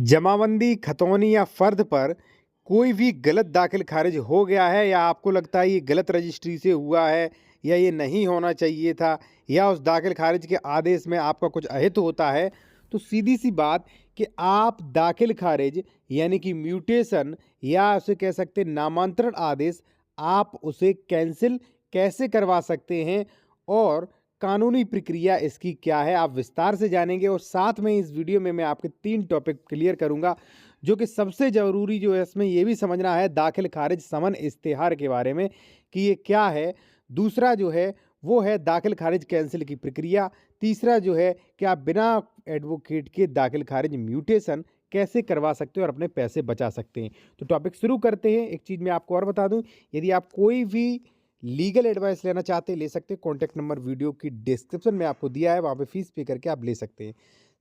जमाबंदी, खतौनी या फ़र्द पर कोई भी गलत दाखिल खारिज हो गया है या आपको लगता है ये गलत रजिस्ट्री से हुआ है या ये नहीं होना चाहिए था या उस दाखिल खारिज के आदेश में आपका कुछ अहित होता है, तो सीधी सी बात कि आप दाखिल खारिज यानी कि म्यूटेशन या उसे कह सकते हैं नामांतरण आदेश, आप उसे कैंसिल कैसे करवा सकते हैं और कानूनी प्रक्रिया इसकी क्या है, आप विस्तार से जानेंगे। और साथ में इस वीडियो में मैं आपके 3 टॉपिक क्लियर करूंगा, जो कि सबसे ज़रूरी जो है इसमें ये भी समझना है दाखिल खारिज समन इश्तेहार के बारे में कि ये क्या है। दूसरा जो है वो है दाखिल खारिज कैंसिल की प्रक्रिया। तीसरा जो है कि आप बिना एडवोकेट के दाखिल खारिज म्यूटेशन कैसे करवा सकते हैं और अपने पैसे बचा सकते हैं। तो टॉपिक शुरू करते हैं। एक चीज़ मैं आपको और बता दूं, यदि आप कोई भी लीगल एडवाइस लेना चाहते हैं, ले सकते हैं। कॉन्टैक्ट नंबर वीडियो की डिस्क्रिप्शन में आपको दिया है, वहाँ पे फीस पे करके आप ले सकते हैं।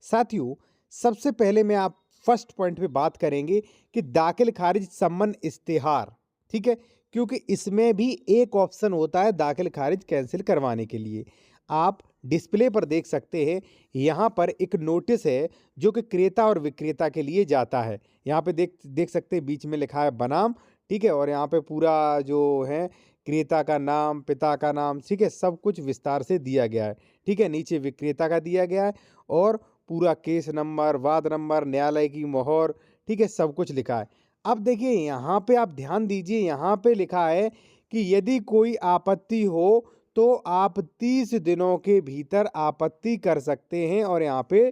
साथियों, सबसे पहले मैं आप फर्स्ट पॉइंट पे बात करेंगे कि दाखिल खारिज समन इश्तेहार, ठीक है, क्योंकि इसमें भी एक ऑप्शन होता है दाखिल खारिज कैंसिल करवाने के लिए। आप डिस्प्ले पर देख सकते हैं, यहाँ पर एक नोटिस है जो कि क्रेता और विक्रेता के लिए जाता है। यहाँ पे देख देख सकते हैं, बीच में लिखा है बनाम, ठीक है, और यहाँ पे पूरा जो है क्रेता का नाम, पिता का नाम, ठीक है, सब कुछ विस्तार से दिया गया है, ठीक है। नीचे विक्रेता का दिया गया है और पूरा केस नंबर, वाद नंबर, न्यायालय की मोहर, ठीक है, सब कुछ लिखा है। अब देखिए यहाँ पे आप ध्यान दीजिए, यहाँ पे लिखा है कि यदि कोई आपत्ति हो तो आप 30 दिनों के भीतर आपत्ति कर सकते हैं और यहाँ पे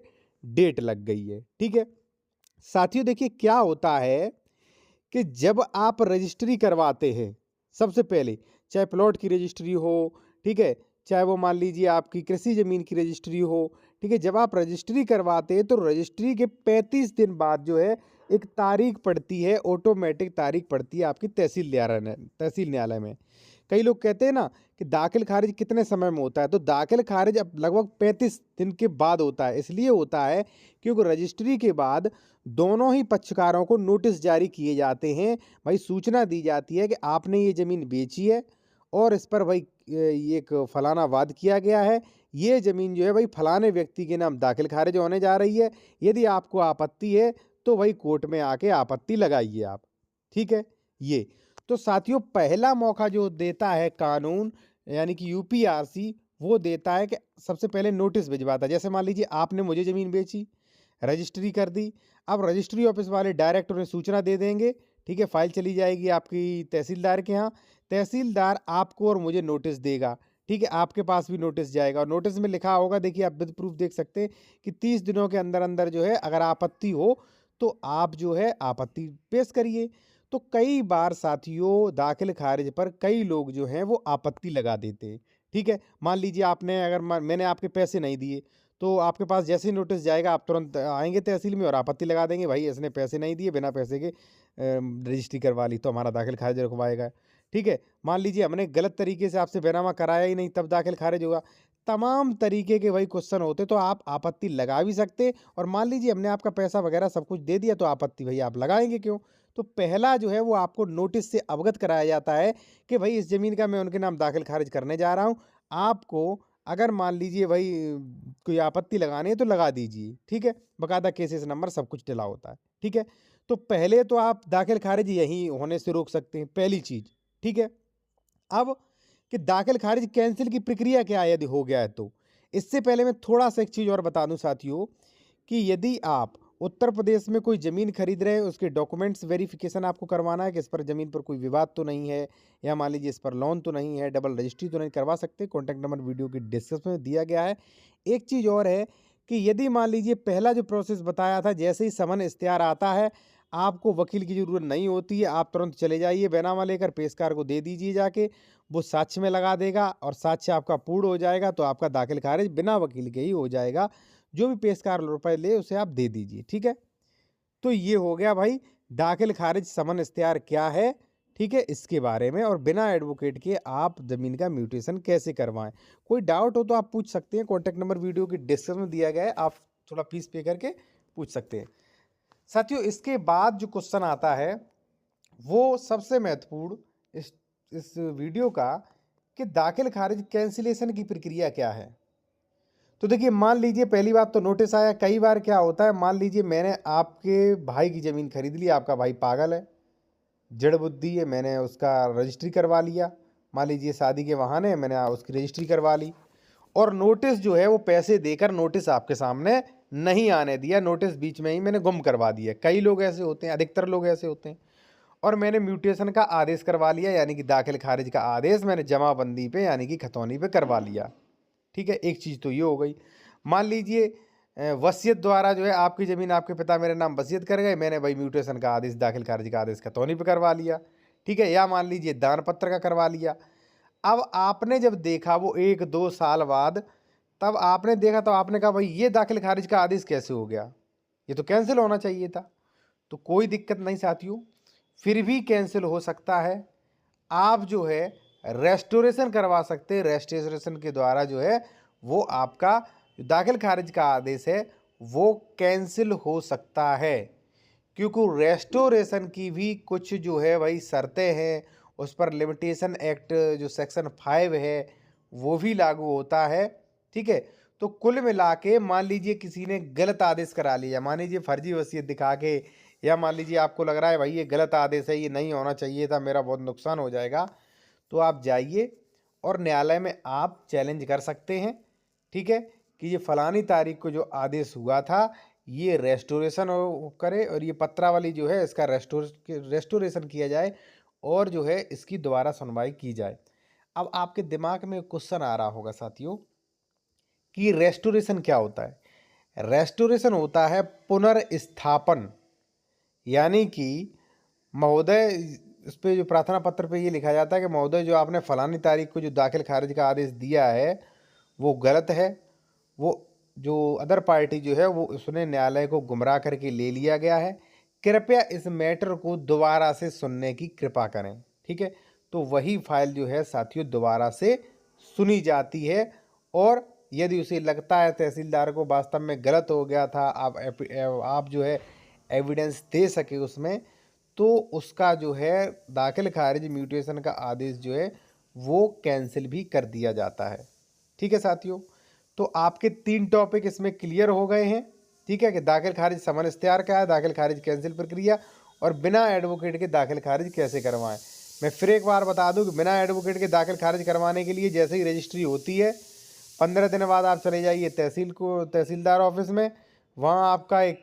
डेट लग गई है, ठीक है। साथियों, देखिए क्या होता है कि जब आप रजिस्ट्री करवाते हैं, सबसे पहले चाहे प्लॉट की रजिस्ट्री हो, ठीक है, चाहे वो मान लीजिए आपकी कृषि ज़मीन की रजिस्ट्री हो, ठीक है, जब आप रजिस्ट्री करवाते हैं तो रजिस्ट्री के 35 दिन बाद जो है एक तारीख पड़ती है, ऑटोमेटिक तारीख पड़ती है आपकी तहसील न्यायालय में। कई लोग कहते हैं ना कि दाखिल खारिज कितने समय में होता है, तो दाखिल खारिज अब लगभग 35 दिन के बाद होता है। इसलिए होता है क्योंकि रजिस्ट्री के बाद दोनों ही पक्षकारों को नोटिस जारी किए जाते हैं, भाई सूचना दी जाती है कि आपने ये ज़मीन बेची है और इस पर भाई ये एक फलाना वाद किया गया है, ये ज़मीन जो है भाई फलाने व्यक्ति के नाम दाखिल खारिज होने जा रही है। यदि आपको आपत्ति है तो भाई कोर्ट में आके आपत्ति लगाइए आप, ठीक है। ये तो साथियों, पहला मौका जो देता है कानून यानी कि यूपीआरसी, वो देता है कि सबसे पहले नोटिस भिजवाता है। जैसे मान लीजिए आपने मुझे ज़मीन बेची, रजिस्ट्री कर दी, अब रजिस्ट्री ऑफिस वाले डायरेक्ट उन्हें सूचना दे देंगे, ठीक है, फाइल चली जाएगी आपकी तहसीलदार के यहाँ, तहसीलदार आपको और मुझे नोटिस देगा, ठीक है, आपके पास भी नोटिस जाएगा और नोटिस में लिखा होगा, देखिए आप विद प्रूफ देख सकते हैं कि 30 दिनों के अंदर अंदर जो है अगर आपत्ति हो तो आप जो है आपत्ति पेश करिए। तो कई बार साथियों दाखिल खारिज पर कई लोग जो हैं वो आपत्ति लगा देते हैं, ठीक है। मान लीजिए आपने अगर मैंने आपके पैसे नहीं दिए, तो आपके पास जैसे ही नोटिस जाएगा आप तुरंत आएंगे तहसील में और आपत्ति लगा देंगे, भाई इसने पैसे नहीं दिए, बिना पैसे के रजिस्ट्री करवा ली, तो हमारा दाखिल खारिज रुकवाएगा, ठीक है। मान लीजिए हमने गलत तरीके से आपसे बैनामा कराया ही नहीं, तब दाखिल खारिज होगा। तमाम तरीके के वही क्वेश्चन होते, तो आप आपत्ति लगा भी सकते। और मान लीजिए हमने आपका पैसा वगैरह सब कुछ दे दिया, तो आपत्ति भाई आप लगाएंगे क्यों। तो पहला जो है वो आपको नोटिस से अवगत कराया जाता है कि भाई इस ज़मीन का मैं उनके नाम दाखिल खारिज करने जा रहा हूँ। आपको अगर मान लीजिए भाई कोई आपत्ति लगानी है तो लगा दीजिए, ठीक है। बकायदा केसेस नंबर सब कुछ डला होता है, ठीक है। तो पहले तो आप दाखिल खारिज यहीं होने से रोक सकते हैं, पहली चीज़, ठीक है। अब कि दाखिल खारिज कैंसिल की प्रक्रिया क्या है यदि हो गया है तो। इससे पहले मैं थोड़ा सा एक चीज़ और बता दूं साथियों कि यदि आप उत्तर प्रदेश में कोई ज़मीन खरीद रहे हैं, उसके डॉक्यूमेंट्स वेरिफिकेशन आपको करवाना है कि इस पर ज़मीन पर कोई विवाद तो नहीं है, या मान लीजिए इस पर लोन तो नहीं है, डबल रजिस्ट्री तो नहीं, करवा सकते। कॉन्टैक्ट नंबर वीडियो की डिस्क्रिप्शन में दिया गया है। एक चीज़ और है कि यदि मान लीजिए पहला जो प्रोसेस बताया था, जैसे ही समन इश्तेहार आता है आपको वकील की ज़रूरत नहीं होती है, आप तुरंत चले जाइए बैनामा लेकर, पेशकार को दे दीजिए जाके, वो साक्ष्य में लगा देगा और साक्ष्य आपका पूर्ण हो जाएगा, तो आपका दाखिल खारिज बिना वकील के ही हो जाएगा। जो भी पेशकार रुपए ले उसे आप दे दीजिए, ठीक है। तो ये हो गया भाई दाखिल खारिज समन इश्तेहार क्या है, ठीक है, इसके बारे में, और बिना एडवोकेट के आप ज़मीन का म्यूटेशन कैसे करवाएं। कोई डाउट हो तो आप पूछ सकते हैं, कॉन्टैक्ट नंबर वीडियो की डिस्क्रिप्शन में दिया गया है, आप थोड़ा फीस पे करके पूछ सकते हैं। साथियों, इसके बाद जो क्वेश्चन आता है वो सबसे महत्वपूर्ण इस वीडियो का, कि दाखिल खारिज कैंसिलेशन की प्रक्रिया क्या है। तो देखिए, मान लीजिए पहली बात तो नोटिस आया। कई बार क्या होता है, मान लीजिए मैंने आपके भाई की ज़मीन खरीद ली, आपका भाई पागल है, जड़ बुद्धि है, मैंने उसका रजिस्ट्री करवा लिया। मान लीजिए शादी के बहाने मैंने उसकी रजिस्ट्री करवा ली, और नोटिस जो है वो पैसे देकर नोटिस आपके सामने नहीं आने दिया, नोटिस बीच में ही मैंने गुम करवा दिया। कई लोग ऐसे होते हैं, अधिकतर लोग ऐसे होते हैं। और मैंने म्यूटेशन का आदेश करवा लिया, यानी कि दाखिल खारिज का आदेश मैंने जमाबंदी पे यानी कि खतौनी पे करवा लिया। ठीक है, एक चीज़ तो ये हो गई। मान लीजिए वसीयत द्वारा जो है आपकी ज़मीन आपके पिता मेरे नाम वसीयत कर गए, मैंने भाई म्यूटेशन का आदेश, दाखिल खारिज का आदेश खतौनी पे करवा लिया। ठीक है, या मान लीजिए दान पत्र का करवा लिया। अब आपने जब देखा वो 1-2 साल बाद, तब आपने देखा तो आपने कहा भाई ये दाखिल खारिज का आदेश कैसे हो गया, ये तो कैंसिल होना चाहिए था। तो कोई दिक्कत नहीं साथियों, फिर भी कैंसिल हो सकता है। आप जो है रेस्टोरेशन करवा सकते हैं, रेस्टोरेशन के द्वारा जो है वो आपका दाखिल खारिज का आदेश है वो कैंसिल हो सकता है, क्योंकि रेस्टोरेशन की भी कुछ जो है भाई शर्तें हैं, उस पर लिमिटेशन एक्ट जो सेक्शन 5 है वो भी लागू होता है। ठीक है, तो कुल मिला के मान लीजिए किसी ने गलत आदेश करा लिया, मान लीजिए फर्जी वसीयत दिखा के, या मान लीजिए आपको लग रहा है भाई ये गलत आदेश है, ये नहीं होना चाहिए था, मेरा बहुत नुकसान हो जाएगा, तो आप जाइए और न्यायालय में आप चैलेंज कर सकते हैं। ठीक है, कि ये फलानी तारीख को जो आदेश हुआ था ये रेस्टोरेशन करे, और ये पत्रावली जो है इसका रेस्टोरेशन किया जाए, और जो है इसकी दोबारा सुनवाई की जाए। अब आपके दिमाग में क्वेश्चन आ रहा होगा साथियों कि रेस्टोरेशन क्या होता है। रेस्टोरेशन होता है पुनर्स्थापन, यानी कि महोदय, इस पे जो प्रार्थना पत्र पे ये लिखा जाता है कि महोदय जो आपने फलानी तारीख को जो दाखिल खारिज का आदेश दिया है वो गलत है, वो जो अदर पार्टी जो है वो उसने न्यायालय को गुमराह करके ले लिया गया है, कृपया इस मैटर को दोबारा से सुनने की कृपा करें। ठीक है, तो वही फाइल जो है साथियों दोबारा से सुनी जाती है, और यदि उसे लगता है तहसीलदार को वास्तव में गलत हो गया था, आप जो है एविडेंस दे सके उसमें, तो उसका जो है दाखिल खारिज म्यूटेशन का आदेश जो है वो कैंसिल भी कर दिया जाता है। ठीक है साथियों, तो आपके 3 टॉपिक इसमें क्लियर हो गए हैं। ठीक है, कि दाखिल खारिज समन इख्तियार क्या है, दाखिल खारिज कैंसिल प्रक्रिया, और बिना एडवोकेट के दाखिल खारिज कैसे करवाएं। मैं फिर एक बार बता दूं कि बिना एडवोकेट के दाखिल खारिज करवाने के लिए जैसे ही रजिस्ट्री होती है 15 दिन बाद आप चले जाइए तहसीलदार ऑफिस में, वहाँ आपका एक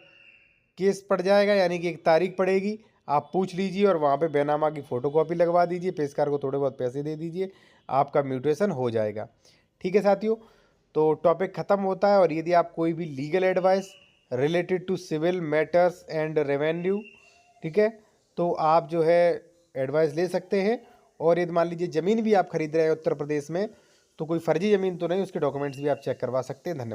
केस पड़ जाएगा, यानी कि एक तारीख पड़ेगी, आप पूछ लीजिए और वहाँ पे बैनामा की फ़ोटोकॉपी लगवा दीजिए, पेशकार को थोड़े बहुत पैसे दे दीजिए, आपका म्यूटेशन हो जाएगा। ठीक है साथियों, तो टॉपिक ख़त्म होता है। और यदि आप कोई भी legal advice related to civil matters and revenue, ठीक है, तो आप जो है एडवाइस ले सकते हैं। और यदि मान लीजिए ज़मीन भी आप खरीद रहे हैं उत्तर प्रदेश में, तो कोई फर्जी ज़मीन तो नहीं, उसके डॉक्यूमेंट्स भी आप चेक करवा सकते हैं। धन्यवाद।